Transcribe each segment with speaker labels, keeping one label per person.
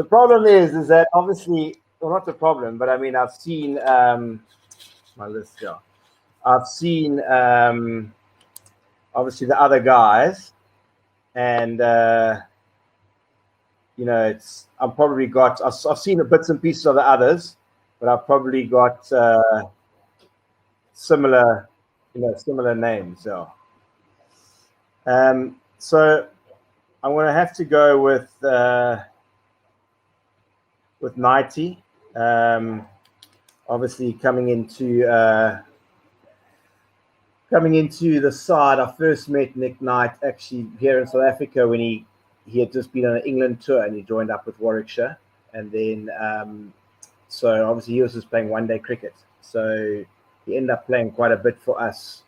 Speaker 1: The problem is that obviously, well, not the problem, but I mean, I've seen my list here. I've seen obviously the other guys, and I've probably got. I've seen the bits and pieces of the others, but I've probably got similar names. So I'm going to have to go with 90. Obviously, coming into the side, I first met Nick Knight actually here in South Africa when he had just been on an England tour and he joined up with Warwickshire, and then so obviously he was just playing one-day cricket, so he ended up playing quite a bit for us,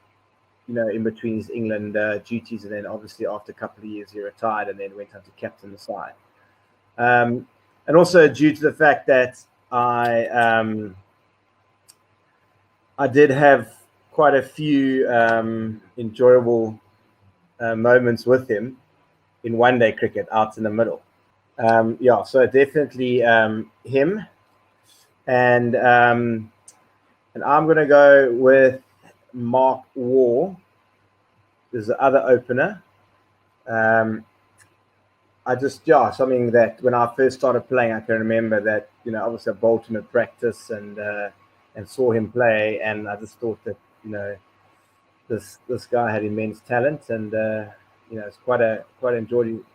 Speaker 1: in between his England duties, and then obviously after a couple of years he retired and then went on to captain the side. And also due to the fact that I did have quite a few enjoyable moments with him in one-day cricket out in the middle. So definitely him, and I'm going to go with Mark Waugh. There's the other opener. Something that when I first started playing, I can remember that, obviously I bowled him at practice and saw him play, and I just thought that, this guy had immense talent, and it's I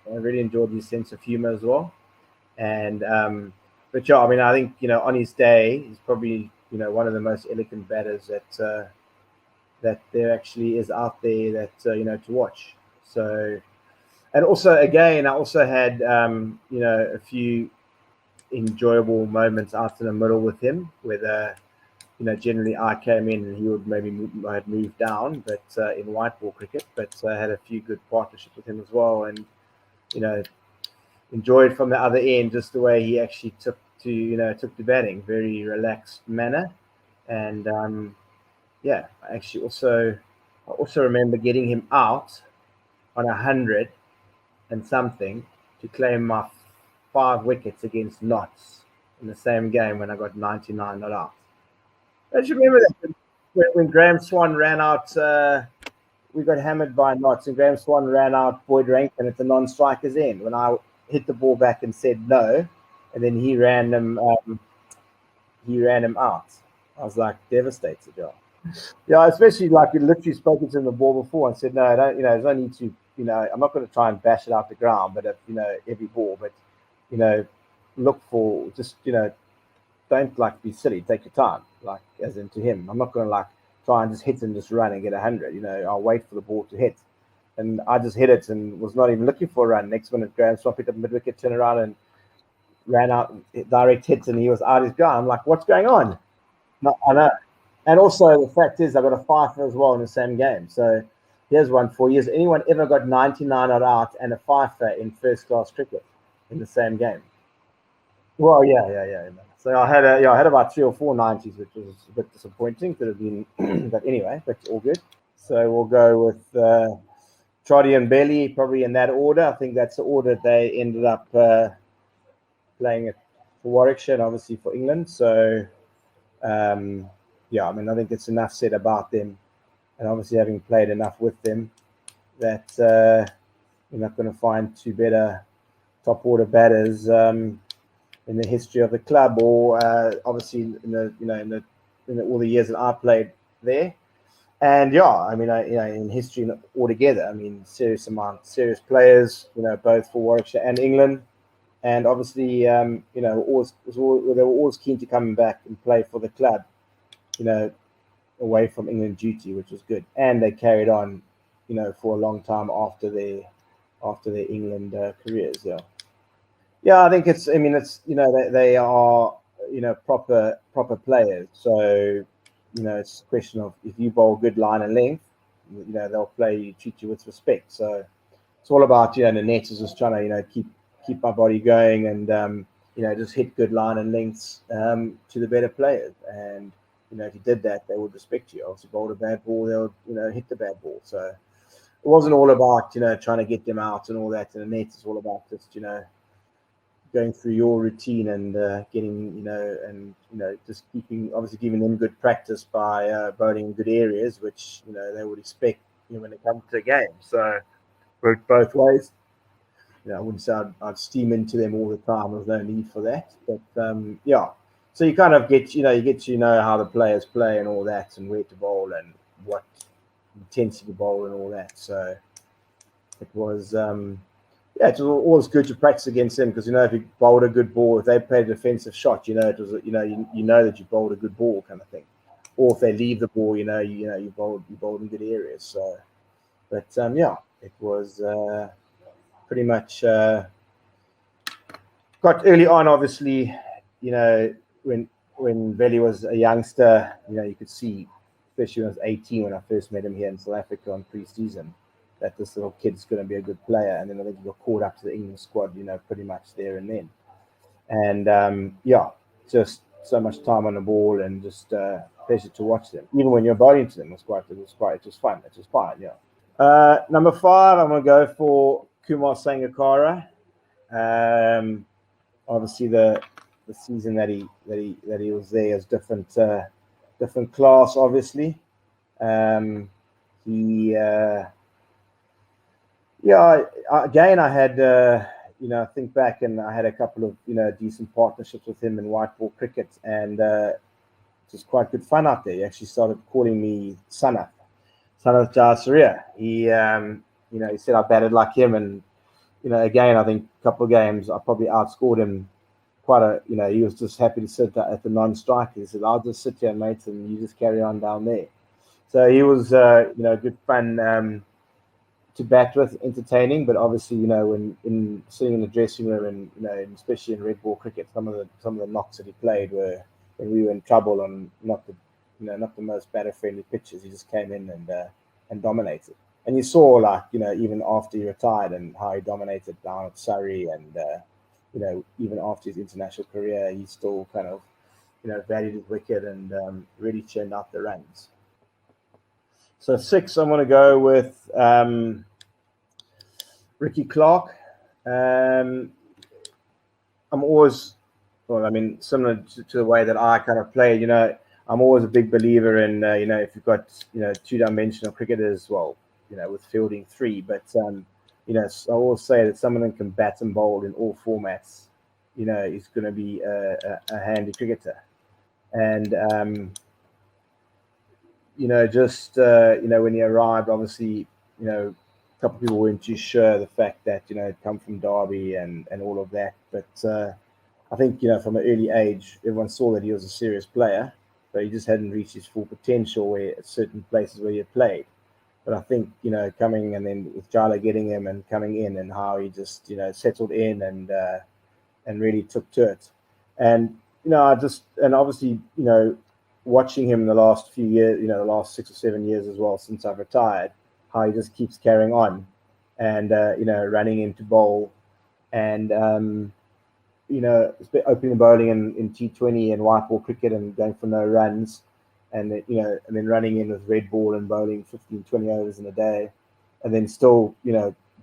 Speaker 1: really enjoyed his sense of humor as well. And but yeah, I mean, I think, on his day, he's probably, one of the most elegant batters that there actually is out there that to watch. So, and also again, I also had a few enjoyable moments out in the middle with him, where generally I came in and he would maybe move down, but in white ball cricket, but I had a few good partnerships with him as well, and enjoyed from the other end just the way he actually took to batting, very relaxed manner. And I actually also remember getting him out on 100 and something to claim my 5 wickets against Notts in the same game when I got 99 not out. I just remember that when Graham Swan ran out, we got hammered by Notts, and Graham Swan ran out Boyd Rankin at the non-strikers end when I hit the ball back and said no, and then he ran him out. I was like devastated, especially like we literally spoken to him the ball before and said no, there's no need to, I'm not going to try and bash it out the ground, but every ball, but look for just don't be silly, take your time, as in to him. I'm not going to try and just hit and just run and get 100. I'll wait for the ball to hit, and I just hit it and was not even looking for a run. Next minute, Graham Swan picked up mid wicket, turned around and ran out direct hits, and he was out his ground. I'm like, what's going on? No, I know. And also the fact is, I got a fifer as well in the same game. So here's one for you. Has anyone ever got 99 not out and a fifer in first class cricket in the same game? Well, yeah. So I had about 3 or 4 90s, which was a bit disappointing. Could have been, but anyway, but all good. So we'll go with Trotty and Belly, probably in that order. I think that's the order they ended up playing it for Warwickshire and obviously for England. So, I mean, I think it's enough said about them, and obviously having played enough with them that you're not going to find 2 better top order batters in the history of the club, or obviously in all the years that I played there. And I mean, in history altogether, I mean, serious players, both for Warwickshire and England, and obviously, they were always keen to come back and play for the club, away from England duty, which was good, and they carried on, for a long time after their England careers. Yeah, I think it's. I mean, it's they are proper players. So it's a question of if you bowl good line and length, they'll treat you with respect. So it's all about the net is just trying to keep my body going and just hit good line and lengths to the better players. And if you did that, they would respect you. Obviously, bowled a bad ball, they'll hit the bad ball. So it wasn't all about trying to get them out and all that. And the net is all about just going through your routine and getting, just giving them good practice by bowling in good areas, which, they would expect when it comes to a game. So worked both ways. I wouldn't say I'd steam into them all the time. There's no need for that. But so you kind of get, how the players play and all that, and where to bowl and what intensity to bowl and all that. So it was, it was always good to practice against them, because if you bowled a good ball, if they played a defensive shot, it was, you know that you bowled a good ball kind of thing. Or if they leave the ball, you bowled in good areas. So, but it was pretty much quite early on. Obviously, when Veli was a youngster, you could see, especially when I was 18, when I first met him here in South Africa on pre-season, that this little kid's going to be a good player. And then I think he got called up to the England squad, pretty much there and then. And just so much time on the ball, and just pleasure to watch them. Even when you're bowling to them, it was fun. It was fine. Yeah. Number 5, I'm going to go for Kumar Sangakkara. Obviously, the season that he was there is different class. Obviously, again, I had, I think back, and I had a couple of, decent partnerships with him in white ball cricket, and it was quite good fun out there. He actually started calling me Sanath Jayasuriya. He said I batted like him, and, again, I think a couple of games, I probably outscored him quite a, he was just happy to sit at the non-striker. He said, I'll just sit here, mate, and you just carry on down there. So he was, good fun to bat with, entertaining, but obviously, when sitting in the dressing room, and especially in red ball cricket, some of the knocks that he played were when we were in trouble on not the most batter friendly pitches. He just came in and dominated. And you saw, even after he retired, and how he dominated down at Surrey, and even after his international career, he still kind of valued his wicket and really churned out the runs. So 6, I'm going to go with Ricky Clark. I'm always, similar to the way that I kind of play, I'm always a big believer in, if you've got, 2-dimensional cricketers, with fielding 3, but, I always say that someone that can bat and bowl in all formats, is going to be a handy cricketer. And, when he arrived, obviously, a couple of people weren't too sure the fact that, he'd come from Derby and all of that. But I think, from an early age, everyone saw that he was a serious player, but he just hadn't reached his full potential at certain places where he had played. But I think, coming, and then with Jala getting him and coming in, and how he just, settled in and really took to it. And, and obviously, watching him in the last few years, the last 6 or 7 years as well, since I've retired, how he just keeps carrying on and, running into bowl and, opening the bowling in T20 and white ball cricket and going for no runs. And and then running in with red ball and bowling 15, 20 overs in a day, and then still,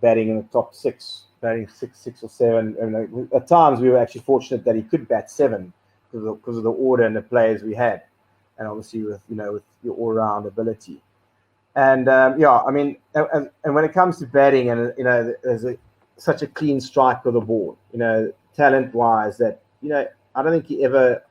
Speaker 1: batting in the top 6, batting 6 or 7. And at times we were actually fortunate that he could bat 7 because of the order and the players we had, and obviously with your all-round ability. And and when it comes to batting, and there's such a clean strike of the ball, talent-wise, that I don't think he ever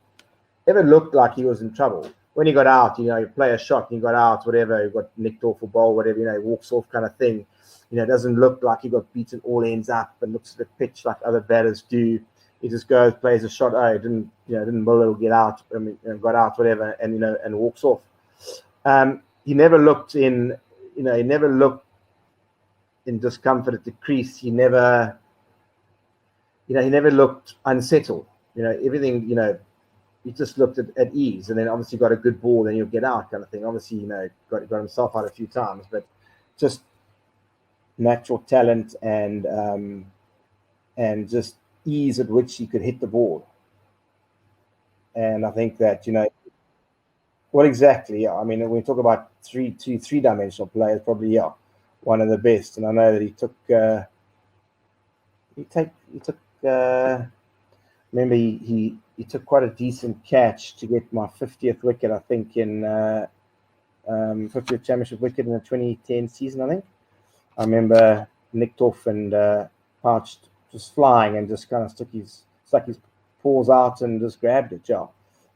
Speaker 1: looked like he was in trouble. When he got out, you play a shot, and he got out, whatever, he got nicked off a ball, whatever, he walks off kind of thing. It doesn't look like he got beaten all ends up and looks at the pitch like other batters do. He just goes, plays a shot, didn't bowl, it'll get out, got out, whatever, and walks off. He never looked in discomfort at the crease. He never looked unsettled. Everything, he just looked at ease, and then obviously got a good ball, then you'll get out kind of thing. Obviously, got himself out a few times, but just natural talent and just ease at which he could hit the ball. And I think that, what exactly, yeah. When we talk about three-dimensional players, probably, yeah, one of the best. And I know that he took remember he took quite a decent catch to get my 50th wicket, I think, in 50th championship wicket in the 2010 season, I think. I remember nicked off and pouched, just flying, and just kind of stuck his paws out and just grabbed it, yeah.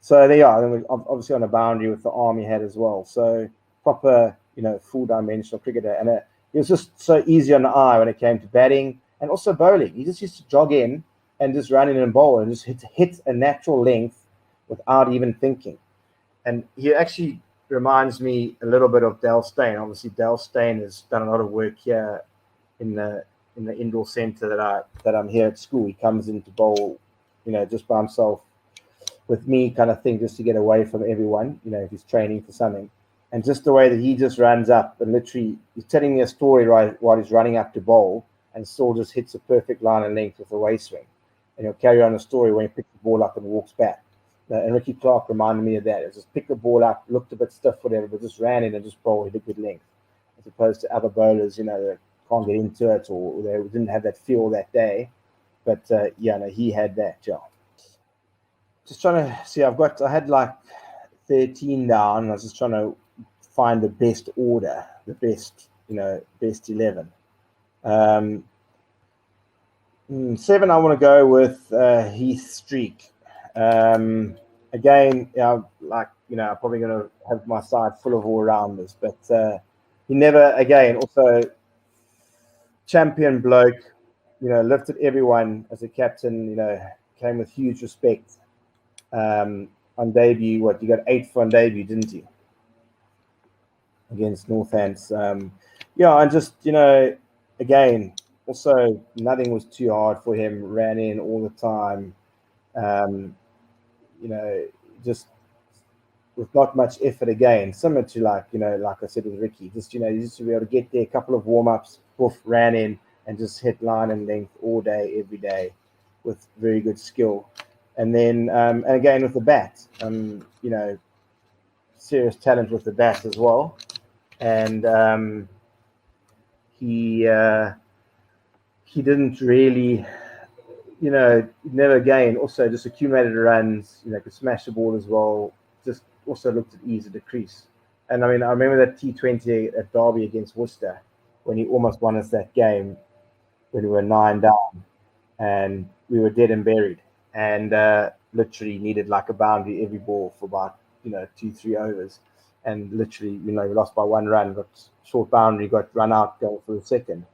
Speaker 1: So there you are. Then we obviously on a boundary with the arm he had as well. So proper, full dimensional cricketer, and it was just so easy on the eye when it came to batting and also bowling. He just used to jog in and just run in and bowl and just hit a natural length without even thinking. And he actually reminds me a little bit of Dale Steyn. Obviously, Dale Steyn has done a lot of work here in the indoor centre that I'm here at school. He comes in to bowl, just by himself with me, kind of thing, just to get away from everyone. If he's training for something, and just the way that he just runs up and literally he's telling me a story right while he's running up to bowl, and still just hits a perfect line and length with a waist swing, and he'll carry on the story when he picks the ball up and walks back. And Ricky Clark reminded me of that. It just picked the ball up, looked a bit stiff, whatever, but just ran in and just bowled at a good length, as opposed to other bowlers, that can't get into it or they didn't have that feel that day. But he had that job. Just trying to see. I had like 13 down. And I was just trying to find the best order, the best 11. 7, I want to go with Heath Streak. Again, I'm probably going to have my side full of all-rounders, but he never, again, also champion bloke, lifted everyone as a captain, came with huge respect. On debut, you got 8 on debut, didn't you? Against Northants. And just, again, also nothing was too hard for him, ran in all the time. Just with not much effort again, similar to like I said with Ricky, just, he used to be able to get there, a couple of warm-ups, ran in and just hit line and length all day, every day with very good skill. And then, and again with the bat, serious talent with the bat as well. And he didn't really, never again, also just accumulated runs, could smash the ball as well, just also looked at ease at the crease. And I remember that T20 at Derby against Worcester when he almost won us that game when we were 9 down and we were dead and buried and literally needed like a boundary every ball for about 2-3 overs, and literally we lost by 1 run, got short boundary, got run out going for the second.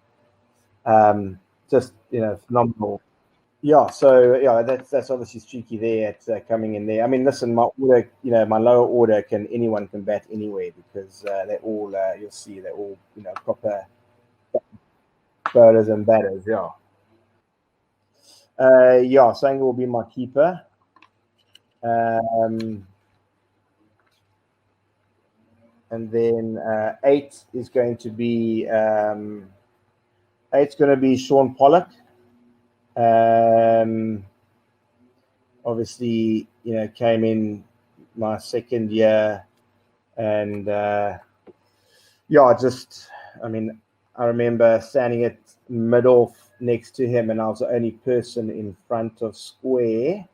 Speaker 1: Just phenomenal. Yeah, so that's obviously streaky there at coming in there. Listen, my order, my lower order anyone can bat anywhere because they're all you'll see they're all proper bowlers and batters. Yeah. Sangha will be my keeper. And then 8 is going to be 8's going to be Sean Pollock. Obviously, came in my second year, and I remember standing at mid-off next to him, and I was the only person in front of square,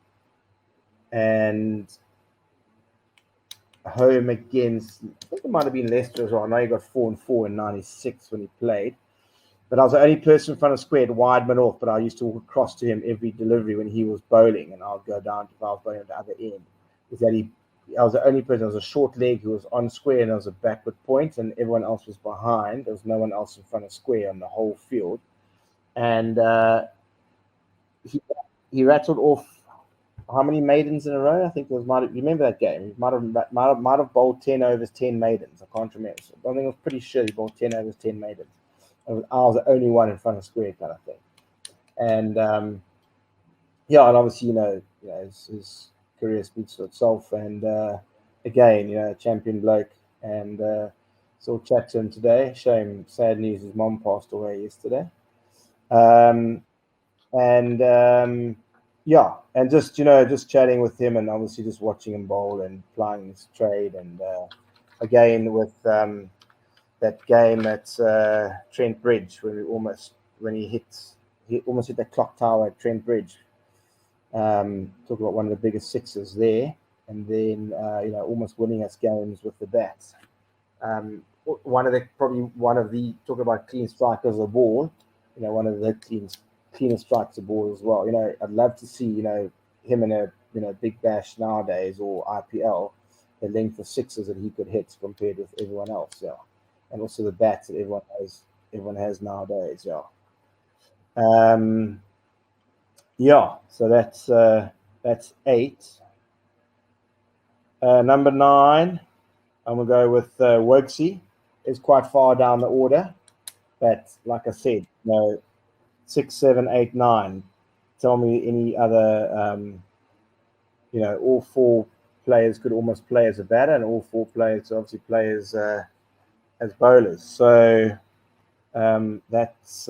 Speaker 1: and home against, I think it might have been Leicester as well. I know he got 4 and 4 in '96 when he played. But I was the only person in front of square, wide mid-off, but I used to walk across to him every delivery when he was bowling, and I'll go down if I was bowling at the other end. I was the only person, I was a short leg who was on square, and I was a backward point, and everyone else was behind. There was no one else in front of square on the whole field. And he rattled off how many maidens in a row? I think it was, you remember that game? He might have bowled 10 overs, 10 maidens. I can't remember. So I think I was pretty sure he bowled 10 overs, 10 maidens. I was the only one in front of square, kind of thing. And and obviously, his career speaks for itself. And again, champion bloke. And saw chat to him today. Shame, sad news, his mom passed away yesterday. And just just chatting with him, and obviously just watching him bowl and plying his trade. And again with that game at Trent Bridge when he almost hit the clock tower at Trent Bridge. Talk about one of the biggest sixes there, and then almost winning us games with the bats. One of the talk about clean strikers of the ball, one of the cleanest strikes of the ball as well. I'd love to see him in a big bash nowadays or IPL, the length of sixes that he could hit compared with everyone else, and also the bats that everyone has nowadays, so that's 8. Number 9, I'm gonna go with Warwickshire. It's quite far down the order, but like I said, 6, 7, 8, 9. Tell me any other. All 4 players could almost play as a batter, and all 4 players obviously play as bowlers. So that's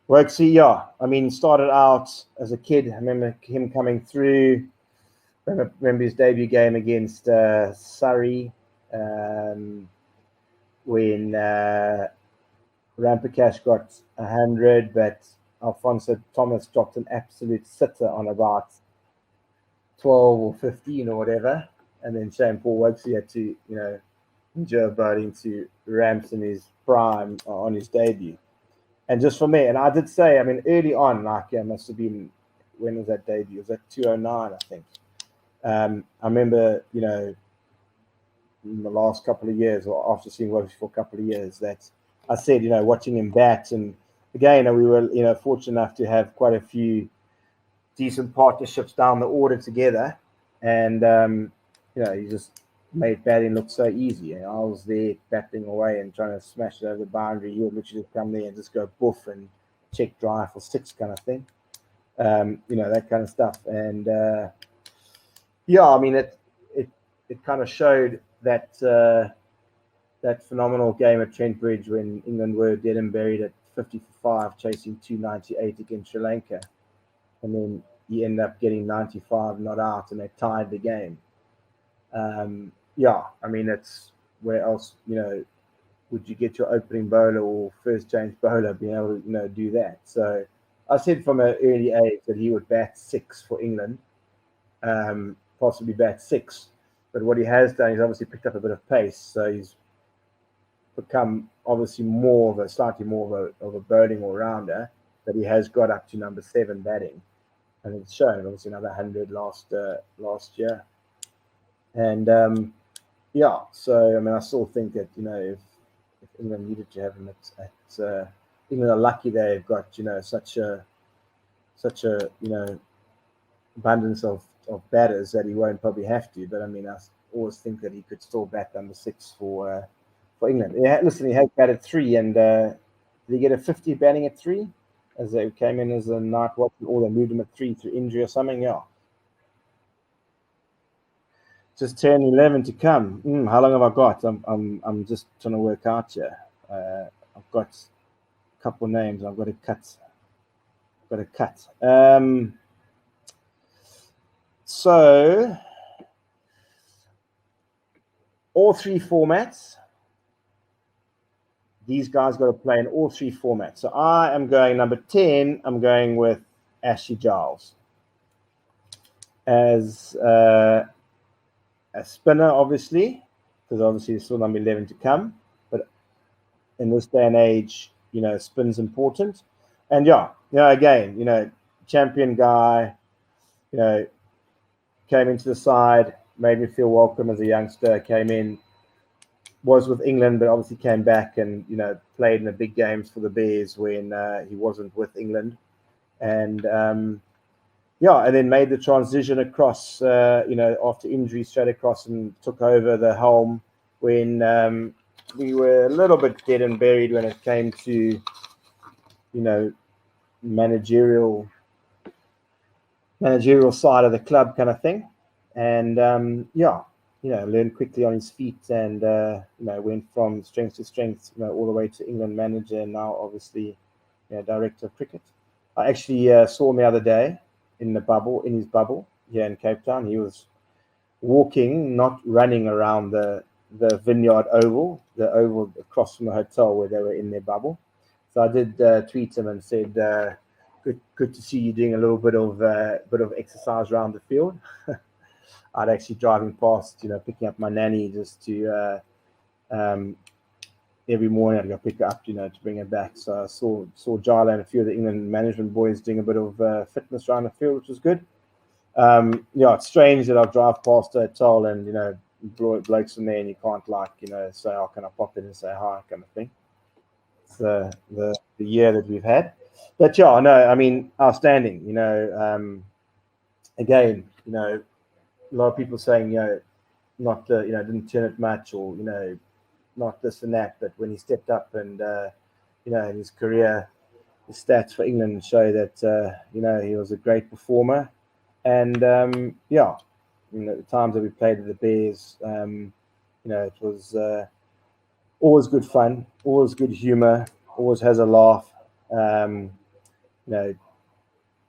Speaker 1: Warwickshire. I mean, started out as a kid. I remember him coming through. Remember his debut game against Surrey when Rampakash got 100, but Alfonso Thomas dropped an absolute sitter on about 12 or 15 or whatever, and then Shane Paul Warwickshire had to endure bowling to Ramps in his prime on his debut. And just for me, and I did say, I mean, early on, must have been, when was that debut? It was at 209, I think. I remember, in the last couple of years, or after seeing Warwickshire for a couple of years, that I said, watching him bat, and again, we were, fortunate enough to have quite a few decent partnerships down the order together, and he just made batting look so easy. I was there battling away and trying to smash it over the boundary. He would literally just come there and just go boof and check dry for 6 kind of thing, that kind of stuff. And I mean, it kind of showed that that phenomenal game at Trent Bridge when England were dead and buried at 50 for 5, chasing 298 against Sri Lanka, and then he ended up getting 95 not out, and they tied the game. I mean, it's where else would you get your opening bowler or first change bowler being able to do that? So I said from an early age that he would bat 6 for England, possibly bat 6. But what he has done, he's obviously picked up a bit of pace, so he's become obviously slightly more of a bowling all-rounder, but he has got up to number 7 batting, and it's shown obviously another 100 last year. And so I mean, I still think that if England needed to have him at England are lucky they've got such a abundance of batters that he won't probably have to. But I mean, I always think that he could still bat number 6 for England. Listen, he has batted 3, and did he get a 50 batting at 3 as they came in as a night watch, or they moved him at 3 through injury or something? Yeah. Just turn 11 to come. How long have I got? I'm just trying to work out here. I've got a couple of names. I've got to cut. So all 3 formats. These guys got to play in all 3 formats. So I am going number 10. I'm going with Ashley Giles as a spinner, obviously, because obviously there's still number 11 to come. But in this day and age, spin's important. And again, champion guy, came into the side, made me feel welcome as a youngster, came in, was with England, but obviously came back and, played in the big games for the Bears when he wasn't with England. And, and then made the transition across, after injury, straight across and took over the helm when we were a little bit dead and buried when it came to, managerial side of the club kind of thing. And, learned quickly on his feet and, went from strength to strength, all the way to England manager and now obviously, director of cricket. I actually saw him the other day in his bubble here in Cape Town. He was walking, not running around the Vineyard Oval, the oval across from the hotel where they were in their bubble. So I did tweet him and said, good to see you doing a little bit of exercise around the field. I'd actually driving past, picking up my nanny just to every morning I'd go pick her up, to bring her back. So I saw Jala and a few of the England management boys doing a bit of fitness around the field, which was good. It's strange that I drive past a hotel and blokes in there and you can't say, "Oh, can I pop in and say hi?" kind of thing. It's the year that we've had, but no, I mean, outstanding. Again, a lot of people saying not didn't turn it much, or not this and that, but when he stepped up and in his career, the stats for England show that he was a great performer. And the times that we played with the Bears, it was always good fun, always good humor, always has a laugh.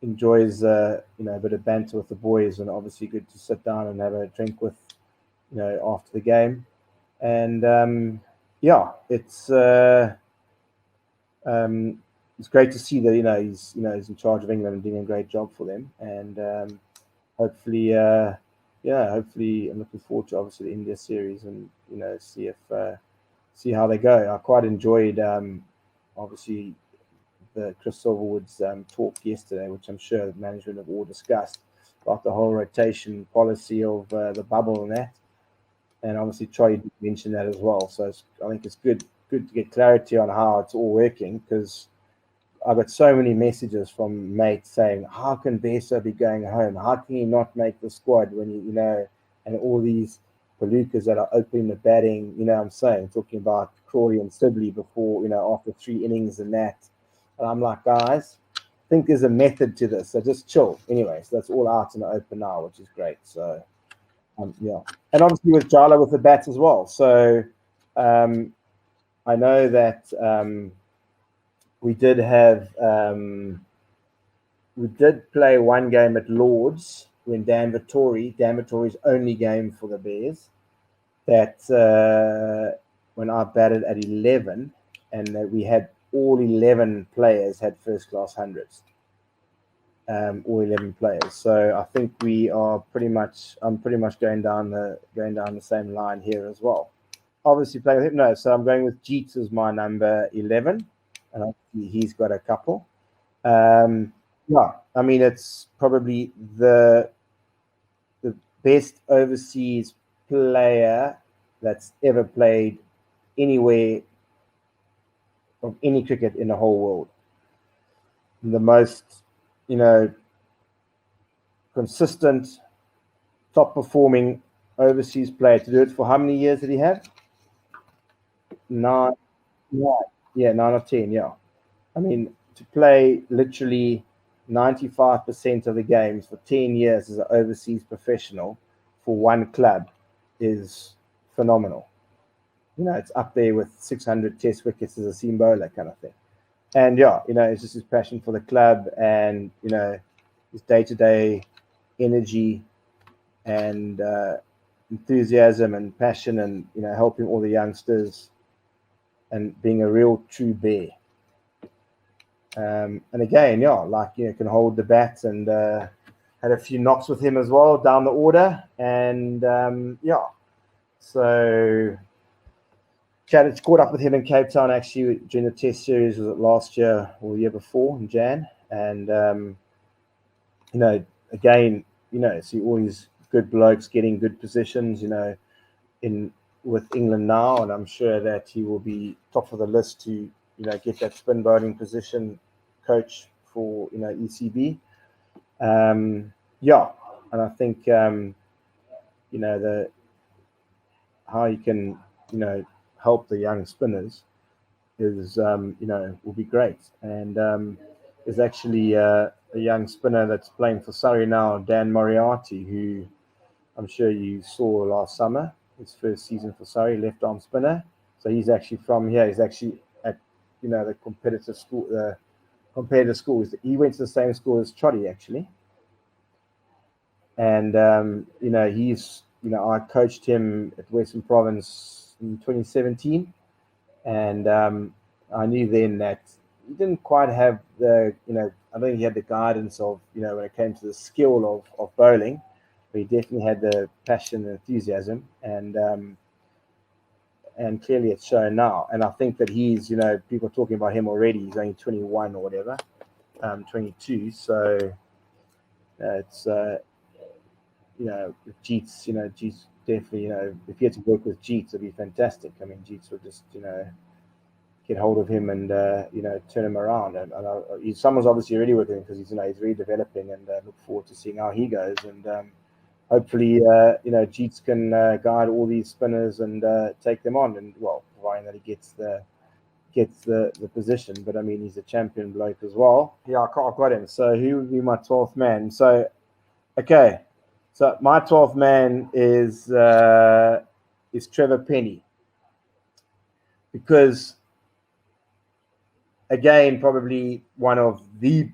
Speaker 1: Enjoys a bit of banter with the boys, and obviously good to sit down and have a drink with after the game. And it's great to see that he's in charge of England and doing a great job for them. And hopefully I'm looking forward to obviously the India series and see how they go. I quite enjoyed obviously the Chris Silverwood's talk yesterday, which I'm sure the management have all discussed, about the whole rotation policy of the bubble and that. And obviously Troy mentioned that as well. So I think it's good to get clarity on how it's all working, because I got so many messages from mates saying, "How can Beso be going home? How can he not make the squad when and all these Pollukas that are opening the batting, I'm saying, talking about Crawley and Sibley before, after 3 innings and that." And I'm like, guys, I think there's a method to this. So just chill. Anyway, so that's all out in the open now, which is great. So, and obviously with Jala with the bats as well. So I know that we did play one game at Lords when Dan Vittori's only game for the Bears, that when I batted at 11, and that we had all 11 players had first class hundreds. All 11 players. So I think I'm pretty much going down the same line here as well. Obviously playing with him, no. So I'm going with Jeets as my number 11, and he's got a couple. I mean, it's probably the best overseas player that's ever played anywhere of any cricket in the whole world. The most, consistent, top performing overseas player to do it for how many years did he have? 9 or 10. Yeah, I mean, to play literally 95% of the games for 10 years as an overseas professional for one club is phenomenal. It's up there with 600 test wickets as a seam bowler kind of thing. And it's just his passion for the club, and his day-to-day energy and enthusiasm and passion, and helping all the youngsters and being a real true bear. And again, can hold the bat, and had a few knocks with him as well down the order, and so caught up with him in Cape Town actually during the Test series. Was it last year or the year before in Jan? And again, see all these good blokes getting good positions, with England now, and I'm sure that he will be top of the list to get that spin bowling position coach for ECB. And I think the how you can help the young spinners is will be great. And there's actually a young spinner that's playing for Surrey now, Dan Moriarty, who I'm sure you saw last summer, his first season for Surrey, left arm spinner. So he's actually from here. He's actually at the competitive school. He went to the same school as Choddy actually, and he's I coached him at Western Province in 2017, and I knew then that he didn't quite have the I don't think he had the guidance of, when it came to the skill of bowling, but he definitely had the passion and enthusiasm, and clearly it's shown now. And I think that he's, people are talking about him already. He's only 21 or whatever, 22. So it's, with Jeets, Jeets definitely, if he had to work with Jeets, it'd be fantastic. I mean, Jeets would just, get hold of him and turn him around. And someone's obviously already working because he's he's really developing, and look forward to seeing how he goes. And hopefully, Jeets can guide all these spinners and take them on. And providing that he gets the position. But I mean, he's a champion bloke as well. Yeah, I've got him. So he would be my 12th man. So okay, so my 12th man is Trevor Penny, because again, probably one of the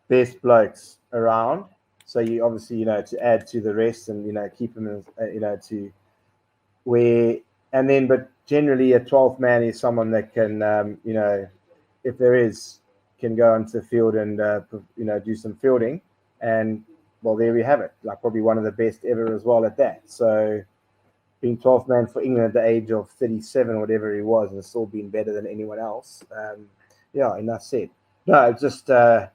Speaker 1: best blokes around. So you obviously, to add to the rest and, keep him, to where, and then, but generally a 12th man is someone that can, if there is, can go onto the field and, do some fielding. And, well, there we have it. Like probably one of the best ever as well at that. So being 12th man for England at the age of 37 or whatever he was, and still being better than anyone else. Enough said. No, just, but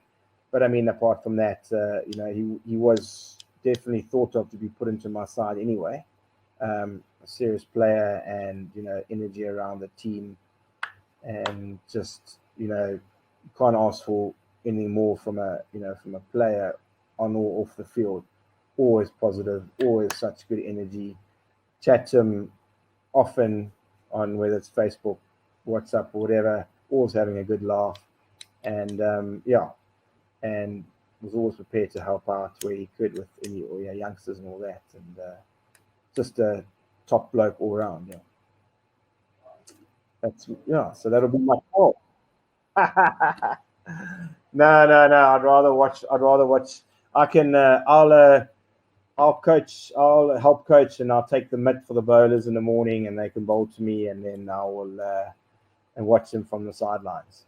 Speaker 1: I mean, apart from that, he was definitely thought of to be put into my side anyway. A serious player, and energy around the team, and just can't ask for anything more from a player on or off the field. Always positive, always such good energy. Chat to him often on whether it's Facebook, WhatsApp, or whatever. Always having a good laugh, and and was always prepared to help out where he could with any youngsters and all that, and just a top bloke all around. So that'll be my call. No. I'd rather watch. I can. I'll coach. I'll help coach, and I'll take the mitt for the bowlers in the morning, and they can bowl to me, and then I will and watch them from the sidelines.